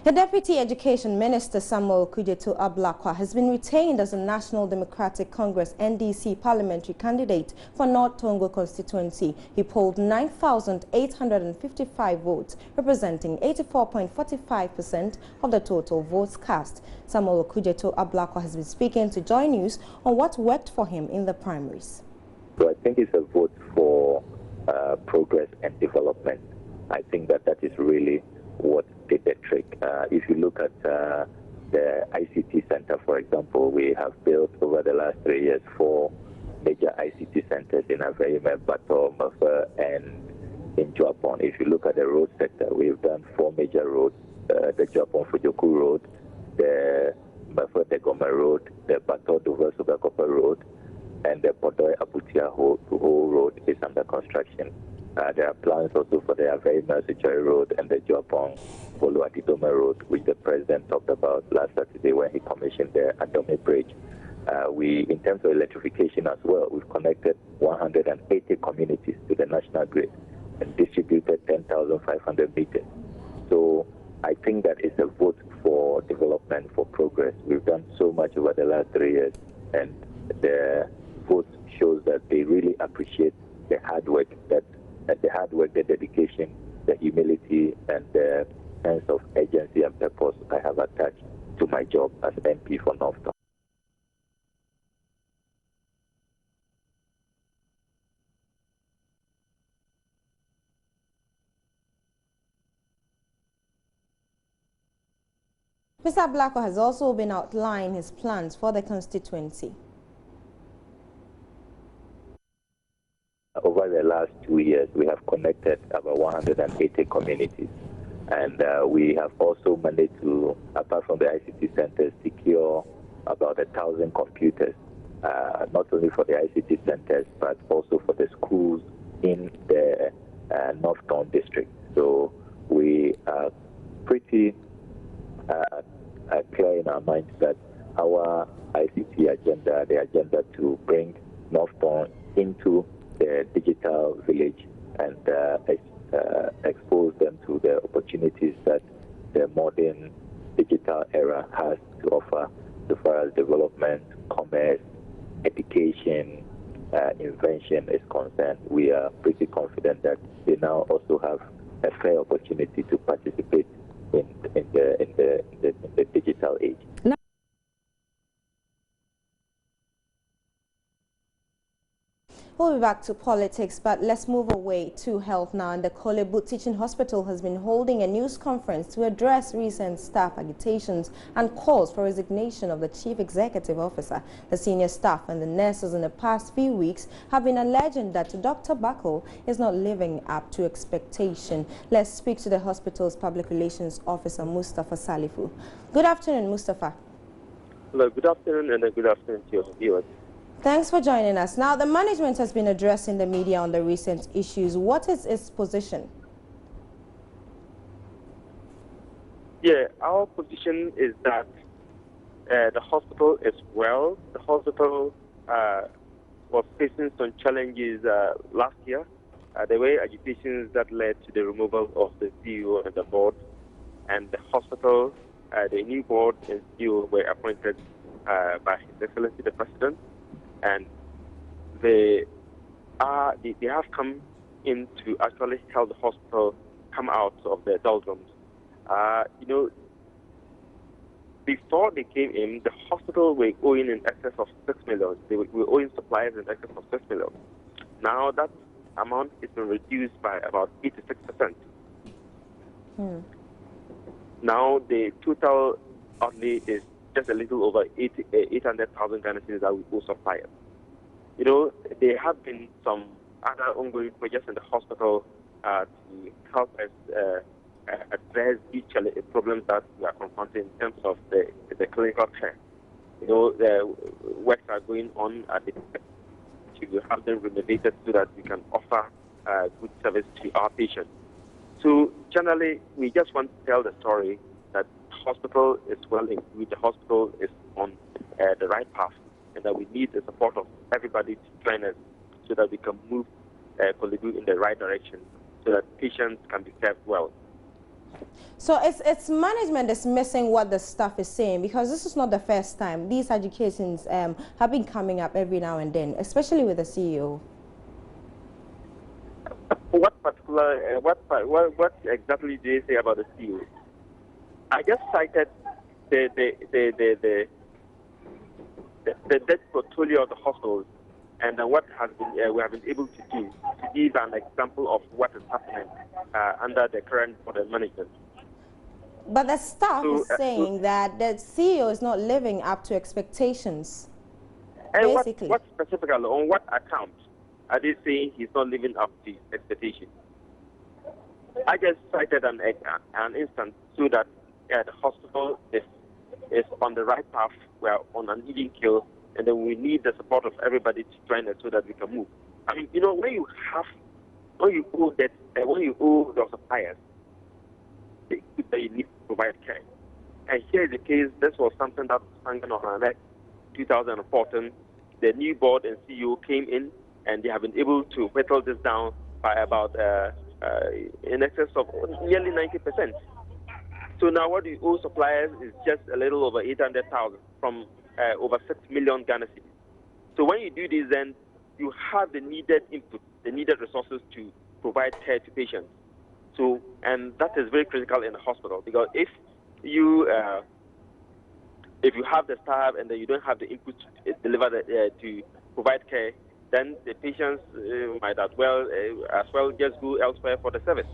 The Deputy Education Minister Samuel Okudzeto-Ablakwa has been retained as a National Democratic Congress NDC parliamentary candidate for North Tongo constituency. He polled 9,855 votes, representing 84.45% of the total votes cast. Samuel Okudzeto-Ablakwa has been speaking to Joy News on what worked for him in the primaries. So I think it's a vote for progress and development. I think that is really what did the trick. If you look at the ICT center, for example, we have built over the last 3 years 4 major ICT centers in Aveyime, Bato, Mafa, and in Japan. If you look at the road sector, we've done 4 major roads: the Japan Fujoku Road, the Mafa Degoma Road, the Bato Duversugakopa Road, and the Podoi Abutia whole road is under construction. There are plans also for the Aveyime Sichoi Road and the Japan Oluwadidoma Road, which the President talked about last Saturday when he commissioned the Adome Bridge. In terms of electrification as well, we've connected 180 communities to the national grid and distributed 10,500 meters. So I think that is a vote for development, for progress. We've done so much over the last 3 years, and the vote shows that they really appreciate the hard work, the dedication, the humility, and the sense of urgency and purpose I have attached to my job as MP for North Tongo. Mr. Ablakwa has also been outlining his plans for the constituency. Over the last 2 years, we have connected about 180 communities, and we have also managed to, apart from the ICT centers, secure about 1,000 computers, not only for the ICT centers, but also for the schools in the North Tongo district. So we are pretty clear in our minds that our ICT agenda, the agenda to bring North Tongo into the digital village and expose them to the opportunities that the modern digital era has to offer so far as development, commerce, education, invention is concerned. We are pretty confident that they now also have a fair opportunity to participate in the digital age. We'll be back to politics, but let's move away to health now. And the Kolebu Teaching Hospital has been holding a news conference to address recent staff agitations and calls for resignation of the Chief Executive Officer. The senior staff and the nurses in the past few weeks have been alleging that Dr. Bako is not living up to expectation. Let's speak to the hospital's Public Relations Officer, Mustafa Salifu. Good afternoon, Mustafa. Hello, good afternoon, and good afternoon to your viewers. Thanks for joining us. Now, the management has been addressing the media on the recent issues. What is its position? Yeah, our position is that the hospital is well. The hospital was facing some challenges last year. There were agitations that led to the removal of the CEO and the board. And the hospital, the new board and CEO were appointed by His Excellency the President. And they have come in to actually help the hospital come out of the doldrums. You know, before they came in, the hospital were owing in excess of 6 million. They were owing suppliers in excess of 6 million. Now that amount has been reduced by about 86%. Now the total outlay is just a little over 800,000 Ghana cedis that we owe suppliers. You know, there have been some other ongoing projects in the hospital to help us address each problems that we are confronting in terms of the clinical care. You know, the works are going on at the to have them renovated so that we can offer good service to our patients. So generally, we just want to tell the story that the hospital is well equipped, the hospital is on the right path, and that we need the support of everybody to join us so that we can move Kolebu in the right direction, so that patients can be served well. So it's management is missing what the staff is saying, because this is not the first time. These adjudications have been coming up every now and then, especially with the CEO. What particular, what exactly do they say about the CEO? I just cited the debt portfolio of the hospitals, and what has been we have been able to do to give an example of what is happening under the current board of management. But the staff is saying that the CEO is not living up to expectations. Basically. What specifically, on what account are they saying he's not living up to expectations? I just cited an instance so that the hospital is on the right path. We are on an even keel, and then we need the support of everybody to join us so that we can move. I mean, when you owe the suppliers, that you need to provide care. And here is the case. This was something that was hanging on our neck. 2014, the new board and CEO came in, and they have been able to whittle this down by about in excess of nearly 90%. So now what we owe suppliers is just a little over 800,000 from over 6 million Ghana cedis. So when you do this, then you have the needed input, the needed resources to provide care to patients. So, and that is very critical in the hospital, because if you have the staff and then you don't have the input to deliver to provide care, then the patients might as well just go elsewhere for the service.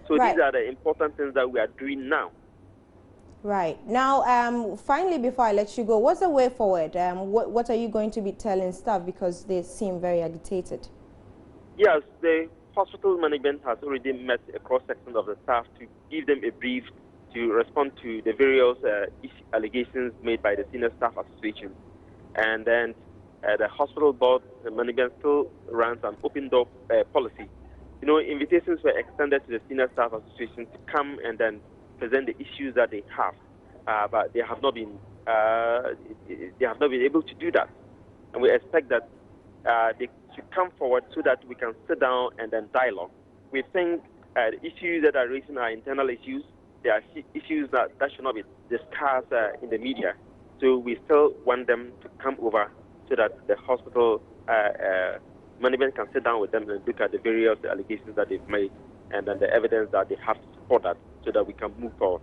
So These are the important things that we are doing now. Right. Now, finally, before I let you go, what's the way forward? What are you going to be telling staff, because they seem very agitated? Yes, the hospital management has already met a cross-section of the staff to give them a brief to respond to the various allegations made by the Senior Staff Association. And then the hospital board, the management still runs an open door policy. Invitations were extended to the Senior Staff Association to come and then present the issues that they have, but they have not been able to do that. And we expect that they should come forward so that we can sit down and then dialogue. We think the issues that are raising are internal issues. They are issues that should not be discussed in the media. So we still want them to come over so that the hospital management can sit down with them and look at the various allegations that they've made and then the evidence that they have to support that, so that we can move forward.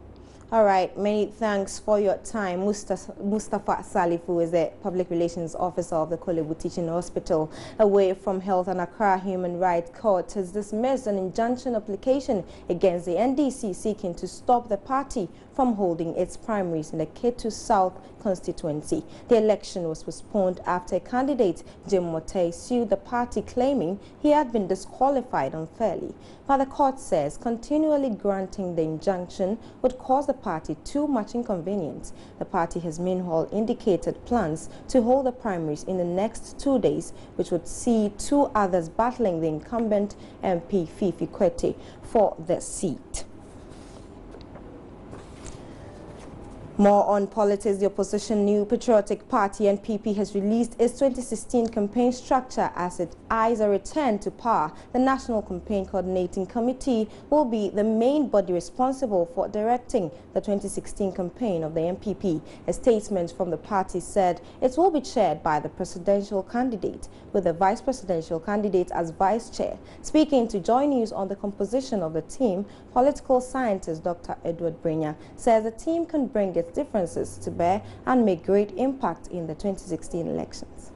All right, many thanks for your time. Mustafa Salifu is the Public Relations Officer of the Kolebu Teaching Hospital. Away from Health, and Accra Human Rights Court has dismissed an injunction application against the NDC seeking to stop the party from holding its primaries in the Ketu South constituency. The election was postponed after a candidate, Jim Motei, sued the party claiming he had been disqualified unfairly. But the court says continually granting the injunction would cause the party too much inconvenience. The party has meanwhile indicated plans to hold the primaries in the next 2 days, which would see two others battling the incumbent MP Fifi Kwete for the seat. More on politics. The opposition New Patriotic Party (NPP) has released its 2016 campaign structure as it eyes a return to power. The National Campaign Coordinating Committee will be the main body responsible for directing the 2016 campaign of the NPP. A statement from the party said it will be chaired by the presidential candidate, with the vice presidential candidate as vice chair. Speaking to Joy News on the composition of the team, political scientist Dr. Edward Brenya says the team can bring its differences to bear and make great impact in the 2016 elections.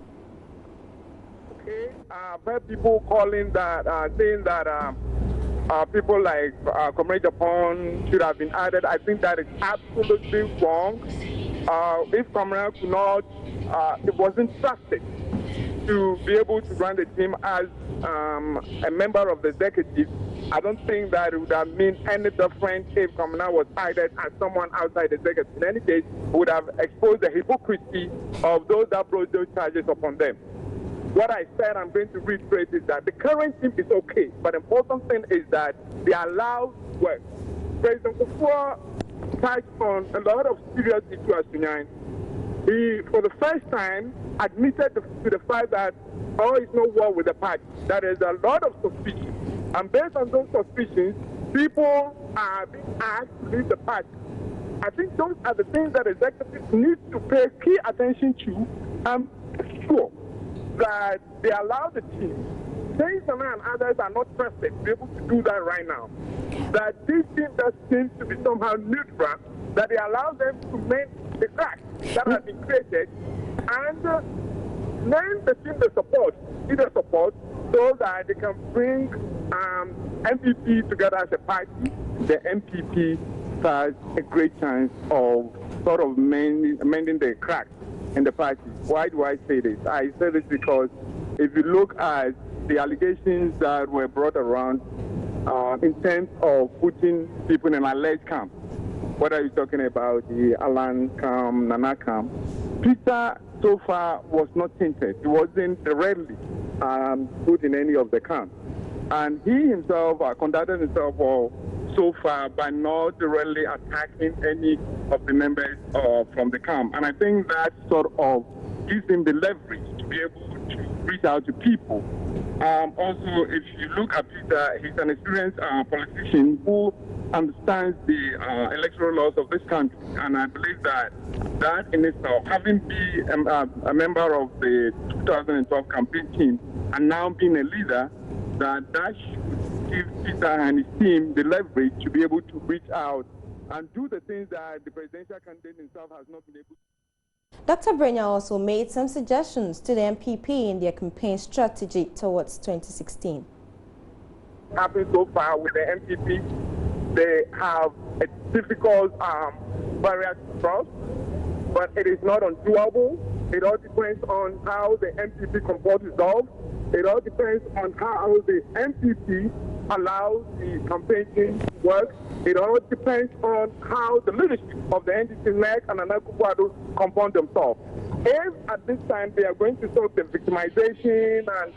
Okay, I've heard people calling that, saying that people like Comrade Japan should have been added. I think that is absolutely wrong. If Comrade could not, it wasn't trusted to be able to run the team as a member of the executive, I don't think that it would have meant any different if Kamana was added as someone outside the executive. In any case, would have exposed the hypocrisy of those that brought those charges upon them. What I said, I'm going to reiterate, is that the current team is okay, but the important thing is that they allow work. President Kufuor touched on a lot of serious issues tonight. He, for the first time, admitted to the fact that all is not well with the party. There is a lot of suspicion. And based on those suspicions, people are being asked to leave the party. I think those are the things that executives need to pay key attention to. I'm sure that they allow the team, saying some and others are not trusted to be able to do that right now. That this team that seems to be somehow neutral, that they allow them to make the cracks that have been created, and then the team they support, either support, so that they can bring MPP together as a party. The MPP has a great chance of sort of mending the cracks in the party. Why do I say this? I say this because if you look at the allegations that were brought around in terms of putting people in an alleged camp, what are you talking about, the Alan camp, Nana camp? Peter so far was not tainted. He wasn't directly put in any of the camps. And he himself conducted himself so far by not directly attacking any of the members from the camp. And I think that sort of gives him the leverage to be able to reach out to people. Also, if you look at Peter, he's an experienced politician who understands the electoral laws of this country. And I believe that in itself, having been a member of the 2012 campaign team and now being a leader, that should give Peter and his team the leverage to be able to reach out and do the things that the presidential candidate himself has not been able to. Dr. Brenya also made some suggestions to the MPP in their campaign strategy towards 2016. Happened so far with the MPP, they have a difficult barrier to cross, but it is not undoable. It all depends on how the MPP comports itself. It all depends on how the MPP allows the campaign team to work. It all depends on how the leadership of the NDC NEC and Nana Akufo-Addo compound themselves. If at this time they are going to stop the victimization and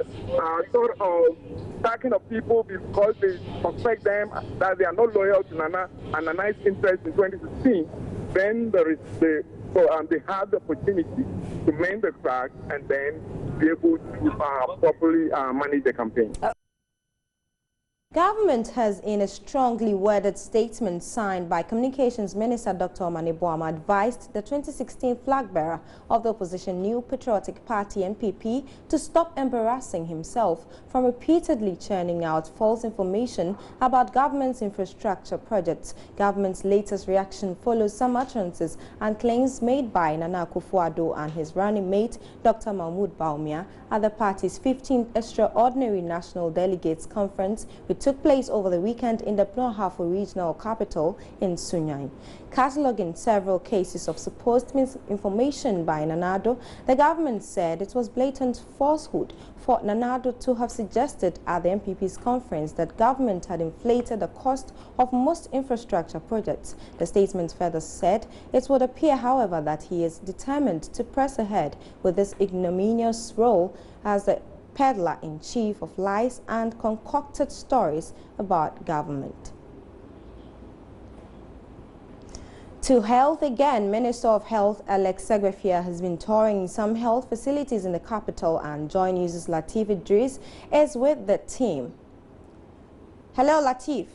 sort of attacking of people because they suspect them that they are not loyal to Nana and Nana's interest in 2016, then there is they have the opportunity to mend the cracks and then be able to properly manage the campaign. Government has, in a strongly worded statement signed by Communications Minister Dr. Omane Boamah, advised the 2016 flag bearer of the opposition New Patriotic Party (NPP) to stop embarrassing himself from repeatedly churning out false information about government's infrastructure projects. Government's latest reaction follows some utterances and claims made by Nana Akufo-Addo and his running mate Dr. Mahmoud Bawumia at the party's 15th Extraordinary National Delegates Conference, which took place over the weekend in the Pno-Hafo regional capital in Sunyani. Cataloging several cases of supposed misinformation by Nanado, the government said it was blatant falsehood for Nanado to have suggested at the MPP's conference that government had inflated the cost of most infrastructure projects. The statement further said it would appear, however, that he is determined to press ahead with this ignominious role as the peddler-in-chief of lies and concocted stories about government. To health again, Minister of Health Alex Segrefia has been touring some health facilities in the capital, and Joy News' Latif Idris is with the team. Hello, Latif.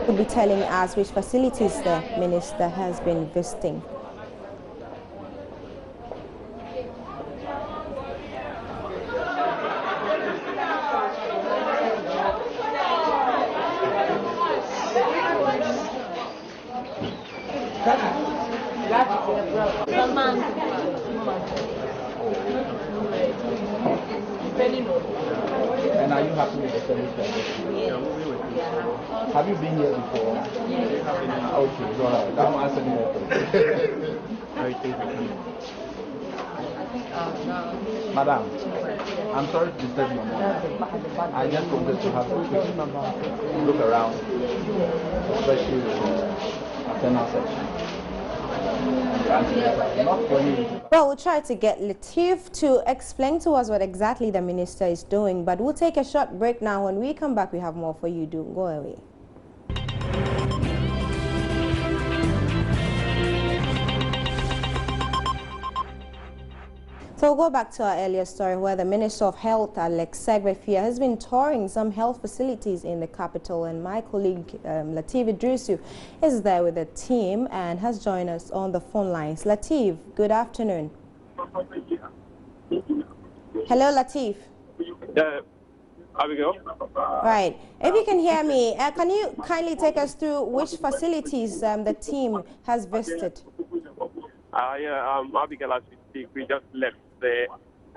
Will be telling us which facilities the minister has been visiting. And are you happy with the service level? Yeah. Have you been here before? Yeah. Okay, go ahead. I'm answering your question. Madam, I'm sorry to disturb you. I just wanted to have a quick look around, especially the maternal section. Not for you. Well, we'll try to get Latif to explain to us what exactly the minister is doing, but we'll take a short break now. When we come back, we have more for you. Don't go away. So we'll go back to our earlier story where the Minister of Health, Alex Segbefia, has been touring some health facilities in the capital, and my colleague Latif Idrisu is there with the team and has joined us on the phone lines. Latif, good afternoon. Hello, Latif. Abigail? Right. If you can hear me, can you kindly take us through which facilities the team has visited? Abigail, as we speak, we just left the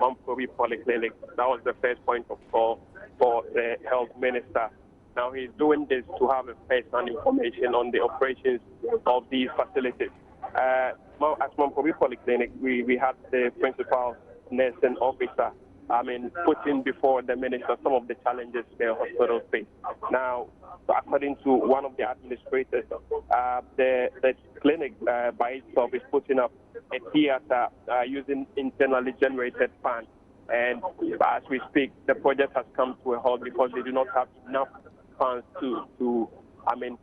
Mamprobi Polyclinic. That was the first point of call for the health minister. Now he's doing this to have a first-hand information on the operations of these facilities. At Mamprobi Polyclinic, we had the principal nursing officer putting before the minister some of the challenges the hospital face. Now, according to one of the administrators, the clinic by itself is putting up a theater using internally generated funds. And as we speak, the project has come to a halt because they do not have enough funds to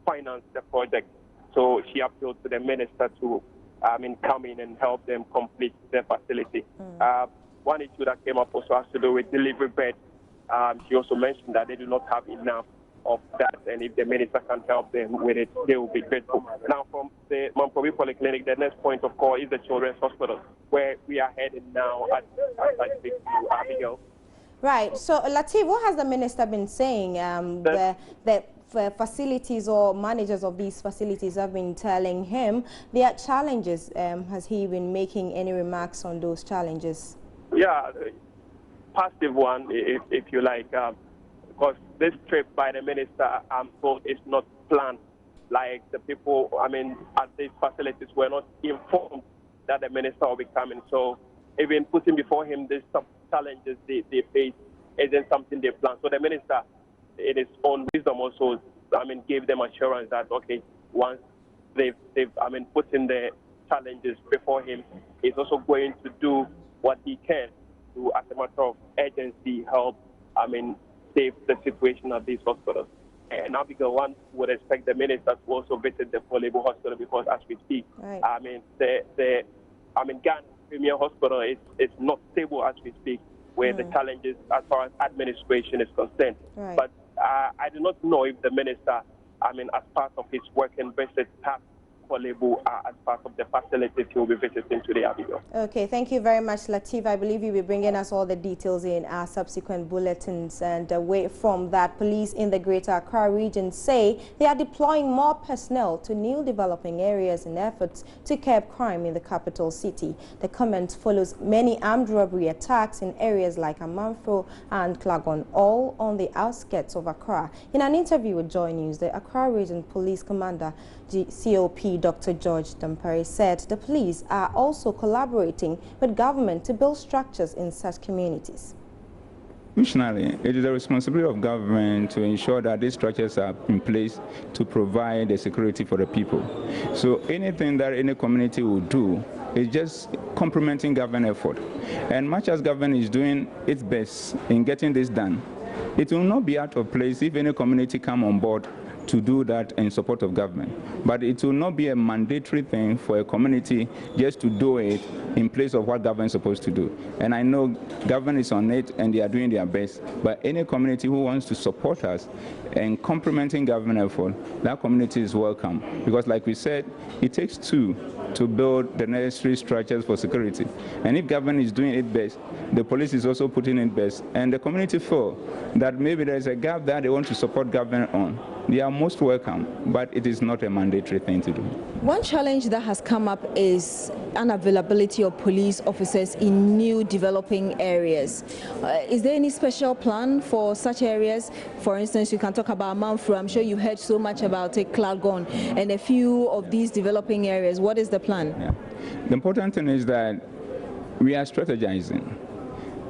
finance the project. So she appealed to the minister to come in and help them complete the facility. One issue that came up also has to do with delivery beds. She also mentioned that they do not have enough of that, and if the minister can help them with it, they will be grateful. Now, from the Mamprobi Polyclinic, the next point of call is the Children's Hospital, where we are heading now as I speak to Abigail. Right. So, Latif, what has the minister been saying? The facilities or managers of these facilities have been telling him their challenges. Has he been making any remarks on those challenges? Yeah, positive one, if you like, because this trip by the minister, I'm told, is not planned. Like the people, at these facilities were not informed that the minister will be coming. So even putting before him these challenges they face isn't something they plan. So the minister, in his own wisdom, also, gave them assurance that, okay, once they've put in the challenges before him, he's also going to do what he can to, as a matter of urgency, help, save the situation at these hospitals. And now, because one would expect the minister to also visit the Polebo Hospital, because as we speak, right. Ghana Premier Hospital is not stable as we speak, where the challenges as far as administration is concerned. Right. But I do not know if the minister, as part of his work and visit, has Polebo as part of the facilities he will be visiting today, Abigail. Okay, thank you very much, Latif. I believe you'll be bringing us all the details in our subsequent bulletins. And away from that, police in the Greater Accra region say they are deploying more personnel to new developing areas in efforts to curb crime in the capital city. The comment follows many armed robbery attacks in areas like Amanfro and Klagon, all on the outskirts of Accra. In an interview with Joy News, the Accra Region Police Commander, COP Dr. George Dampare, said the police are also collaborating with government to build structures in such communities. Institutionally, it is the responsibility of government to ensure that these structures are in place to provide the security for the people. So anything that any community will do is just complementing government effort. And much as government is doing its best in getting this done, it will not be out of place if any community come on board to do that in support of government. But it will not be a mandatory thing for a community just to do it in place of what government is supposed to do. And I know government is on it and they are doing their best, but any community who wants to support us and complementing government effort, that community is welcome. Because like we said, it takes two to build the necessary structures for security. And if government is doing it best, the police is also putting it best, and the community feel that maybe there is a gap that they want to support government on, they are most welcome, but it is not a mandatory thing to do. One challenge that has come up is unavailability of police officers in new developing areas. Is there any special plan for such areas? For instance, you can talk about Manfro. I'm sure you heard so much about it, Klagon, and a few of these developing areas. What is the plan? Yeah. The important thing is that we are strategizing.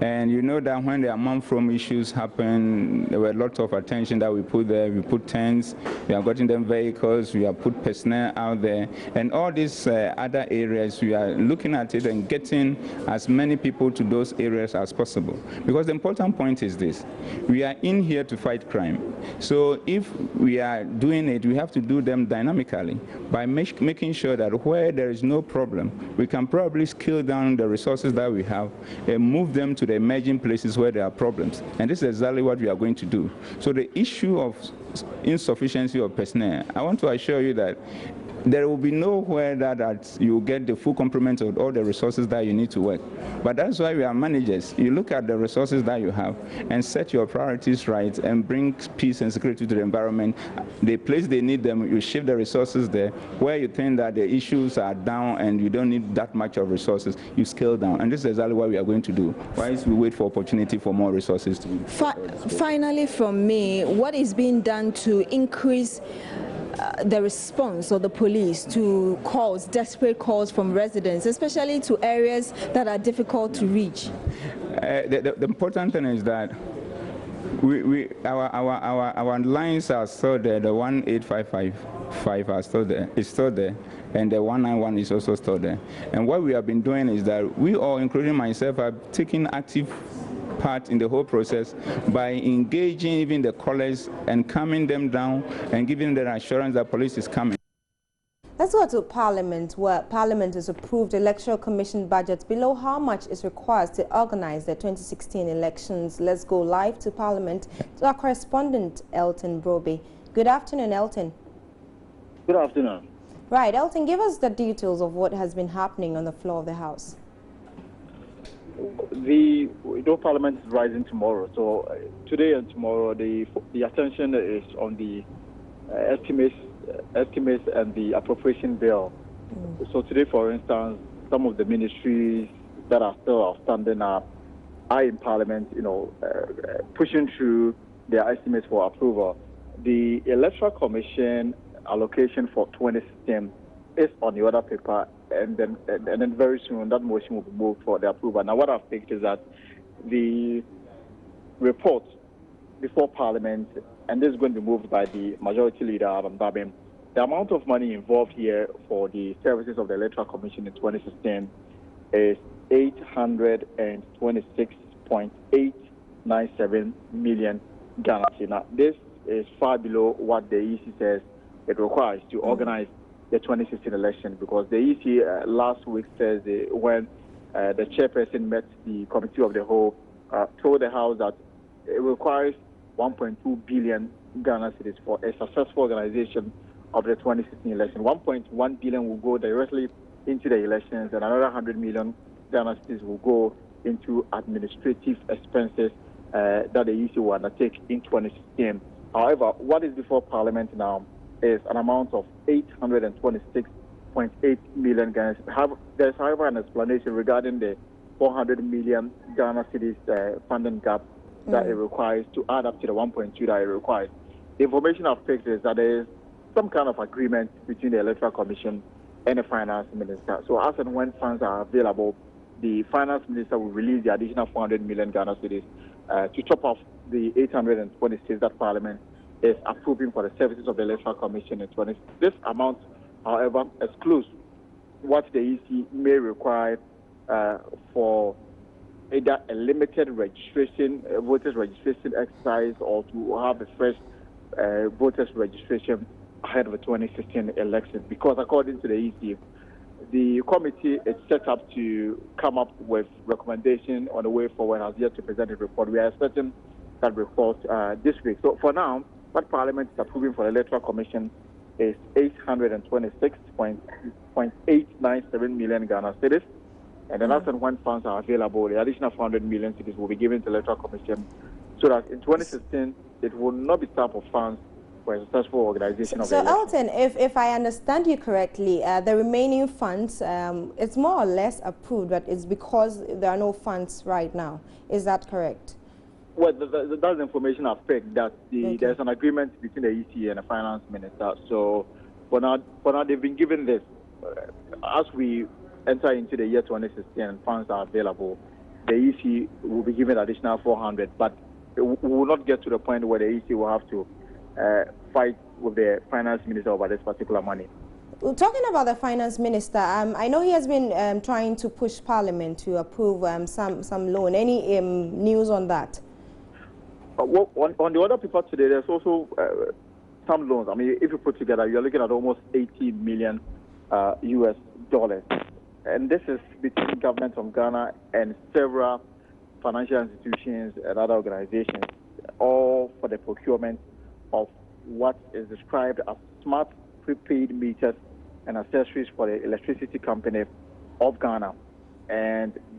And you know that when the amount from issues happen, there were lots of attention that we put there. We put tents, we have gotten them vehicles, we have put personnel out there. And all these other areas, we are looking at it and getting as many people to those areas as possible. Because the important point is this: we are in here to fight crime. So if we are doing it, we have to do them dynamically by making sure that where there is no problem, we can probably scale down the resources that we have and move them to the emerging places where there are problems. And this is exactly what we are going to do. So the issue of insufficiency of personnel, I want to assure you that there will be nowhere that you get the full complement of all the resources that you need to work. But that's why we are managers. You look at the resources that you have and set your priorities right and bring peace and security to the environment. The place they need them, you shift the resources there. Where you think that the issues are down and you don't need that much of resources, you scale down. And this is exactly what we are going to do. Whilst we wait for opportunity for more resources to be. Finally, from me, what is being done to increase the response of the police to calls, desperate calls from residents, especially to areas that are difficult to reach? The important thing is that our lines are still there. The 18555 are still there. It's still there. And the 191 is also still there. And what we have been doing is that we all, including myself, are taking active part in the whole process by engaging even the callers and calming them down and giving them assurance that police is coming. Let's go to Parliament, where Parliament has approved Electoral Commission budgets below how much is required to organize the 2016 elections. Let's go live to Parliament to our correspondent, Elton Broby. Good afternoon, Elton. Good afternoon. Right, Elton, give us the details of what has been happening on the floor of the House. Parliament is rising tomorrow, so today and tomorrow the attention is on the estimates and the appropriation bill. So today, for instance, some of the ministries that are still outstanding are in Parliament, pushing through their estimates for approval. The Electoral Commission allocation for 2016 is on the other paper, and then very soon that motion will be moved for the approval. Now, what I've picked is that the report before Parliament, and this is going to be moved by the Majority Leader, Adam Babin, the amount of money involved here for the services of the Electoral Commission in 2016 is 826.897 million Ghana. Now, this is far below what the EC says it requires to organize the 2016 election, because the EC last week Thursday, when the chairperson met the committee of the whole, told the House that it requires 1.2 billion Ghana cedis for a successful organization of the 2016 election. 1.1 billion will go directly into the elections, and another 100 million Ghana cedis will go into administrative expenses that the EC will undertake in 2016. However, what is before Parliament now is an amount of 826.8 million Ghana cedis. There's, however, an explanation regarding the 400 million Ghana cedis funding gap that it requires to add up to the 1.2 that it requires. The information I've picked is that there is some kind of agreement between the Electoral Commission and the Finance Minister. So as and when funds are available, the Finance Minister will release the additional 400 million Ghana cedis to top off the 826 that Parliament is approving for the services of the Electoral Commission in 20. This amount, however, excludes what the EC may require for either a limited registration, voters registration exercise, or to have a fresh voters registration ahead of the 2016 election. Because according to the EC, the committee is set up to come up with recommendation on the way forward, has yet to present a report. We are expecting that report this week. So for now, what Parliament is approving for the Electoral Commission is 826.897 million Ghana cedis. And then as and when funds are available, the additional 400 million cedis will be given to the Electoral Commission, so that in 2016, it will not be tap of funds for a successful organization of the election. So, Elton, if I understand you correctly, the remaining funds, it's more or less approved, but it's because there are no funds right now. Is that correct? Well, that's the information I've picked, that there's an agreement between the EC and the Finance Minister. So for now they've been given this. As we enter into the year 2016 and funds are available, the EC will be given additional 400, but we will not get to the point where the EC will have to fight with the finance minister over this particular money. Well, talking about the finance minister, I know he has been trying to push Parliament to approve some loan. Any news on that? Well, on the other paper today, there's also some loans. I mean, if you put together, you're looking at almost $80 million US dollars. And this is between government of Ghana and several financial institutions and other organizations, all for the procurement of what is described as smart prepaid meters and accessories for the electricity company of Ghana.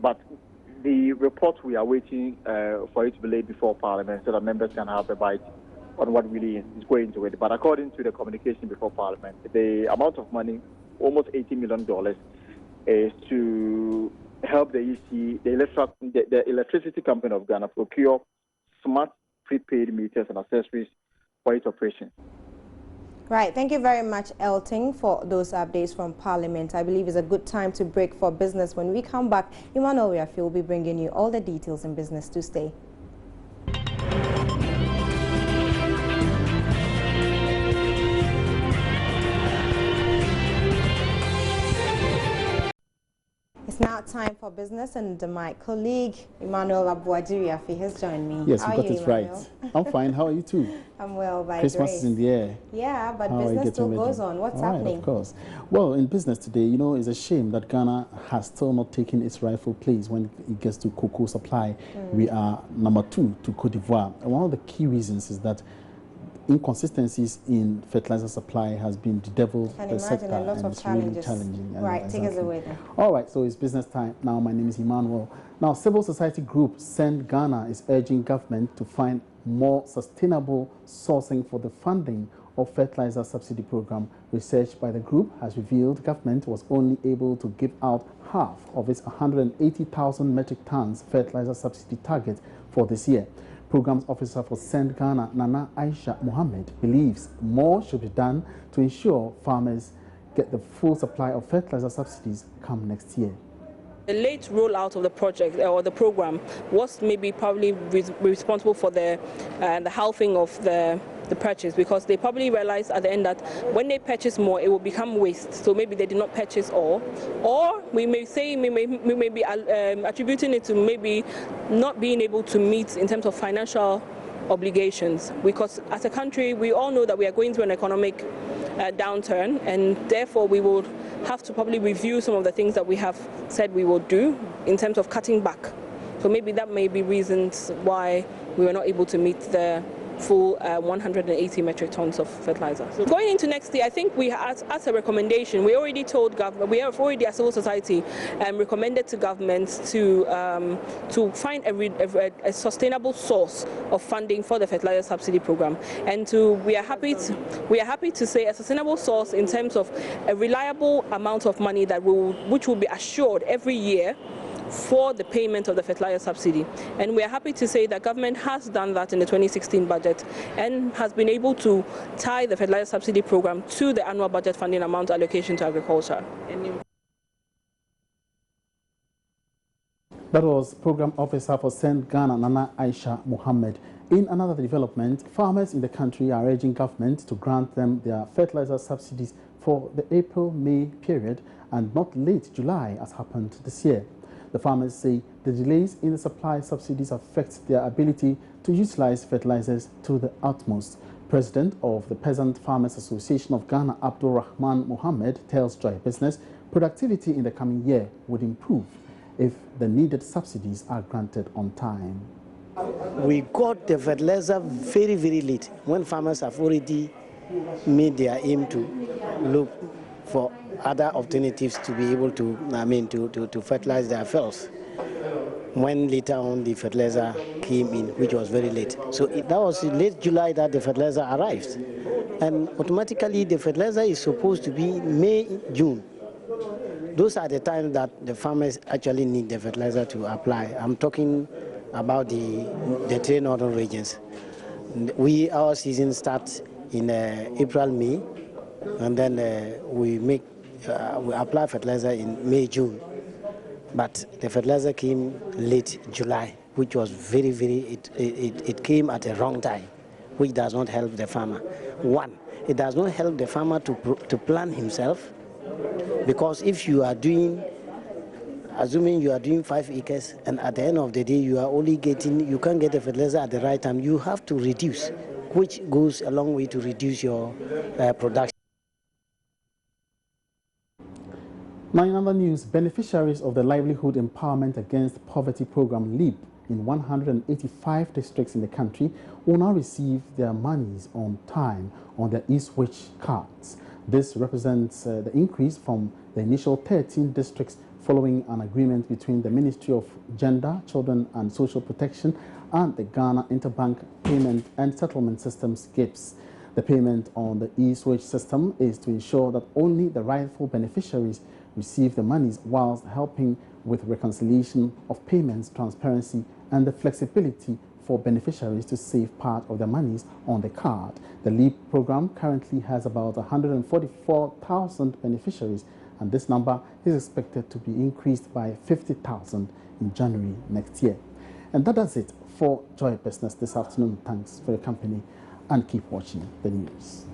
But the report we are waiting for it to be laid before Parliament so that members can have a bite on what really is going into it. But according to the communication before Parliament, the amount of money, almost $80 million, is to help the EC, the electricity company of Ghana, procure smart prepaid meters and accessories for its operation. Right. Thank you very much, Elting, for those updates from Parliament. I believe it's a good time to break for business. When we come back, Emmanuel will be bringing you all the details in business. To stay. It's now time for business, and my colleague Emmanuel has joined me. Yes, you got it right. I'm fine. How are you too? I'm well, by Christmas grace. is in the air. Yeah, but business still goes on. What's happening? Of course. Well, in business today, you know, it's a shame that Ghana has still not taken its rightful place when it gets to cocoa supply. We are number 2 to Cote d'Ivoire. And one of the key reasons is that inconsistencies in fertilizer supply has been bedeviled the sector, a lot and of it's challenges. really challenging. Right, take us away then. All right, so it's business time now. My name is Emmanuel. Now, civil society group Send Ghana is urging government to find more sustainable sourcing for the funding of fertilizer subsidy program. Research by the group has revealed government was only able to give out half of its 180,000 metric tons fertilizer subsidy target for this year. Programs Officer for Send Ghana, Nana Aisha Mohammed, believes more should be done to ensure farmers get the full supply of fertilizer subsidies come next year. The late rollout of the project or the program was probably responsible for the halving of the purchase, because they probably realized at the end that when they purchase more, it will become waste. So maybe they did not purchase all, or we may say we may be attributing it to maybe not being able to meet in terms of financial obligations, because as a country we all know that we are going through an economic downturn, and therefore we will have to probably review some of the things that we have said we will do in terms of cutting back. So maybe that may be reasons why we were not able to meet the full 180 metric tons of fertilizer. So going into next year, I think we, as a recommendation, we already told government, we have already as civil society recommended to governments to find a sustainable source of funding for the fertilizer subsidy program, and we are happy to say a sustainable source in terms of a reliable amount of money which will be assured every year for the payment of the fertilizer subsidy. And we are happy to say that government has done that in the 2016 budget and has been able to tie the fertilizer subsidy program to the annual budget funding amount allocation to agriculture. That was Program Officer for Send Ghana, Nana Aisha Mohammed. In another development, farmers in the country are urging government to grant them their fertilizer subsidies for the April-May period and not late July as happened this year. The farmers say the delays in the supply subsidies affect their ability to utilize fertilizers to the utmost. President of the Peasant Farmers Association of Ghana, Abdul Rahman Mohammed, tells Joy Business productivity in the coming year would improve if the needed subsidies are granted on time. We got the fertilizer very, very late, when farmers have already made their aim to look for other alternatives to be able to, to fertilize their fields. When later on the fertilizer came in, which was very late. So that was late July that the fertilizer arrived. And automatically the fertilizer is supposed to be May, June. Those are the times that the farmers actually need the fertilizer to apply. I'm talking about the 3 northern regions. Our season starts in April, May, and then we apply fertilizer in May, June. but the fertilizer came late July, which was it came at a wrong time, which does not help the farmer. One, it does not help the farmer to plan himself, because if you are assuming you are doing 5 acres, and at the end of the day you can't get the fertilizer at the right time, you have to reduce, which goes a long way to reduce your production. Now in other news, beneficiaries of the Livelihood Empowerment Against Poverty program LEAP in 185 districts in the country will now receive their monies on time on their e-switch cards. This represents the increase from the initial 13 districts following an agreement between the Ministry of Gender, Children and Social Protection and the Ghana Interbank Payment and Settlement Systems GIPS. The payment on the e-switch system is to ensure that only the rightful beneficiaries receive the monies, whilst helping with reconciliation of payments, transparency and the flexibility for beneficiaries to save part of their monies on the card. The LEAP program currently has about 144,000 beneficiaries, and this number is expected to be increased by 50,000 in January next year. And that does it for Joy Business this afternoon. Thanks for your company and keep watching the news.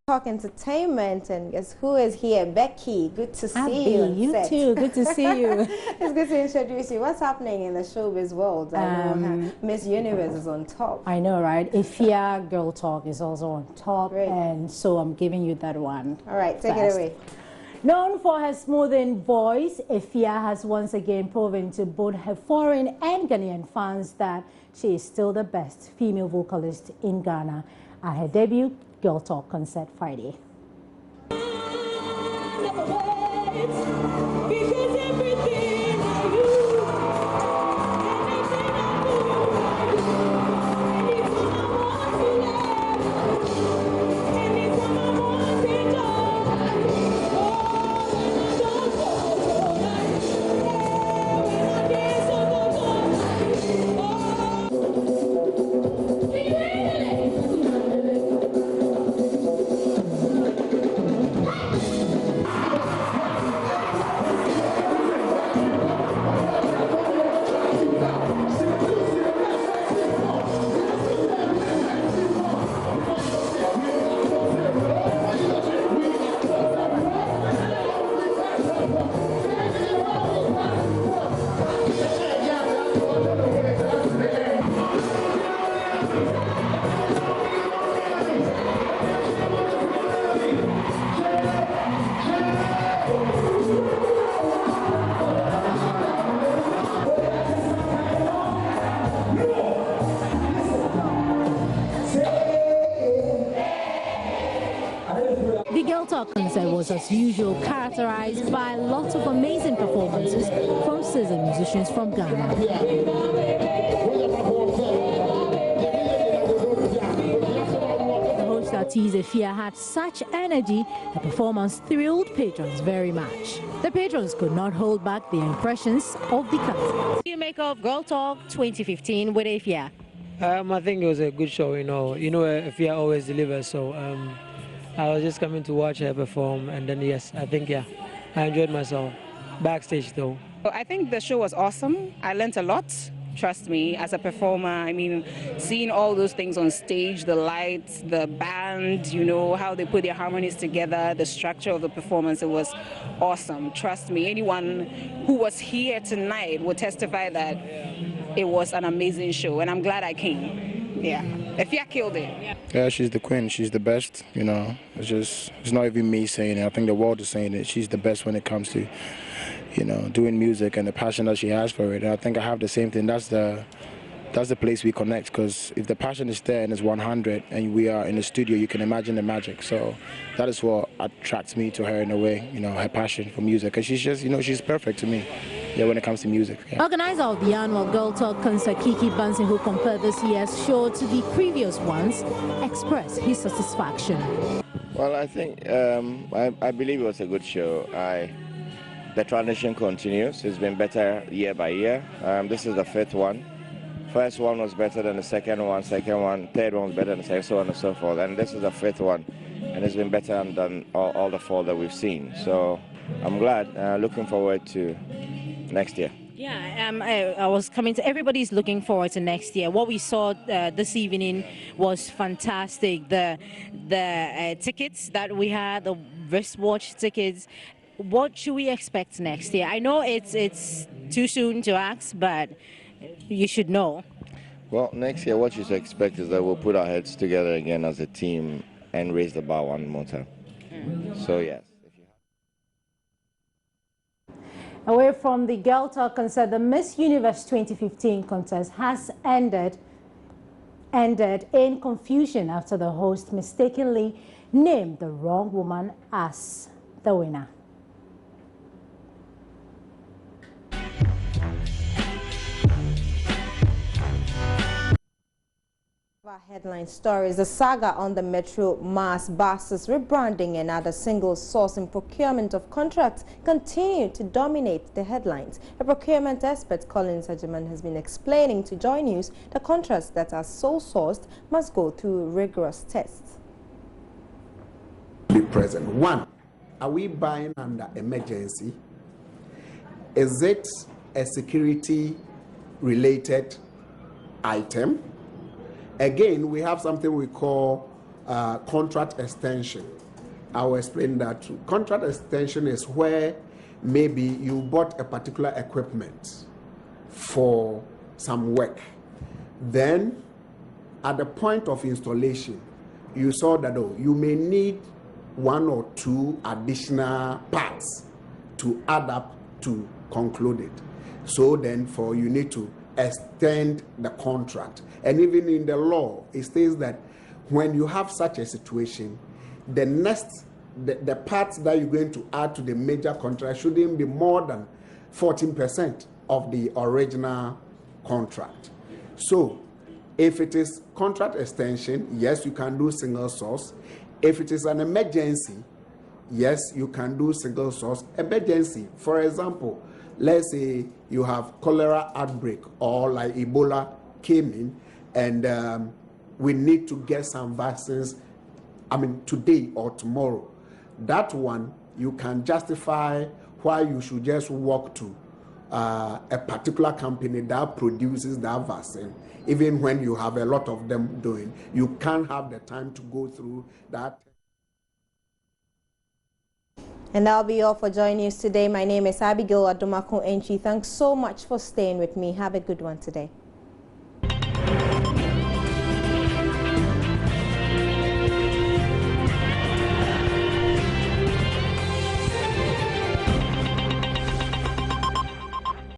Talk entertainment, and guess who is here? Becky, good to see you. You too, good to see you. It's good to introduce you. What's happening in the showbiz world? I know Miss Universe is on top. I know, right? Ifya Girl Talk is also on top. Great. And so I'm giving you that one. All right, take it away. Known for her smoothing voice, Ifya has once again proven to both her foreign and Ghanaian fans that she is still the best female vocalist in Ghana at her debut Girl Talk concert Friday. The Girl Talk concert was, as usual, characterized by lots of amazing performances from seasoned musicians from Ghana. The host artist Ifya had such energy, the performance thrilled patrons very much. The patrons could not hold back their impressions of the concert. What do you make of Girl Talk 2015 with Ifya? I think it was a good show, you know Ifya always delivers, so I was just coming to watch her perform, and then yes, I think I enjoyed myself. Backstage though. I think the show was awesome. I learned a lot. Trust me, as a performer, I mean, seeing all those things on stage, the lights, the band, how they put their harmonies together, the structure of the performance, it was awesome. Trust me, anyone who was here tonight would testify that it was an amazing show, and I'm glad I came. Yeah, Ifya killed it. Yeah, she's the queen. She's the best. It's not even me saying it. I think the world is saying it. She's the best when it comes to, doing music and the passion that she has for it. And I think I have the same thing. That's the place we connect, because if the passion is there and it's 100 and we are in the studio, you can imagine the magic. So that is what attracts me to her in a way, her passion for music. Because she's just, she's perfect to me. Yeah, when it comes to music. Yeah. Organizer of the annual Girl Talk concert, Kiki Bansi, who compared this year's show to the previous ones, expressed his satisfaction. Well, I think I believe it was a good show. The transition continues. It's been better year by year. This is the fifth one. First one was better than the second one, third one was better than the second, so on and so forth. And this is the fifth one, and it's been better than all the four that we've seen. So I'm glad. Looking forward to next year. Yeah, I was coming to. Everybody's looking forward to next year. What we saw this evening was fantastic. The tickets that we had, the wristwatch tickets. What should we expect next year? I know it's too soon to ask, but you should know. Well, next year, what you should expect is that we'll put our heads together again as a team and raise the bar one more time. So yes. Away from the girl talk concern, the Miss Universe 2015 contest has ended in confusion after the host mistakenly named the wrong woman as the winner. Our headline stories: the saga on the Metro Mass buses rebranding and other single source and procurement of contracts continue to dominate the headlines. A procurement expert, Colin Sajiman, has been explaining to Joy News the contracts that are sole sourced must go through rigorous tests. Be present. One, are we buying under emergency? Is it a security related item? Again, we have something we call contract extension. I will explain that too. Contract extension is where maybe you bought a particular equipment for some work. Then, at the point of installation, you saw that you may need one or two additional parts to add up to conclude it. So then, you need to extend the contract. And even in the law, it states that when you have such a situation, the parts that you're going to add to the major contract shouldn't be more than 14% of the original contract. So if it is contract extension, yes, you can do single source. If it is an emergency, yes, you can do single source emergency. For example, let's say you have cholera outbreak or like Ebola came in, and we need to get some vaccines, today or tomorrow. That one, you can justify why you should just walk to a particular company that produces that vaccine. Even when you have a lot of them doing, you can't have the time to go through that. And that'll be all for Joy News today. My name is Abigail Adomako Enchi. Thanks so much for staying with me. Have a good one today.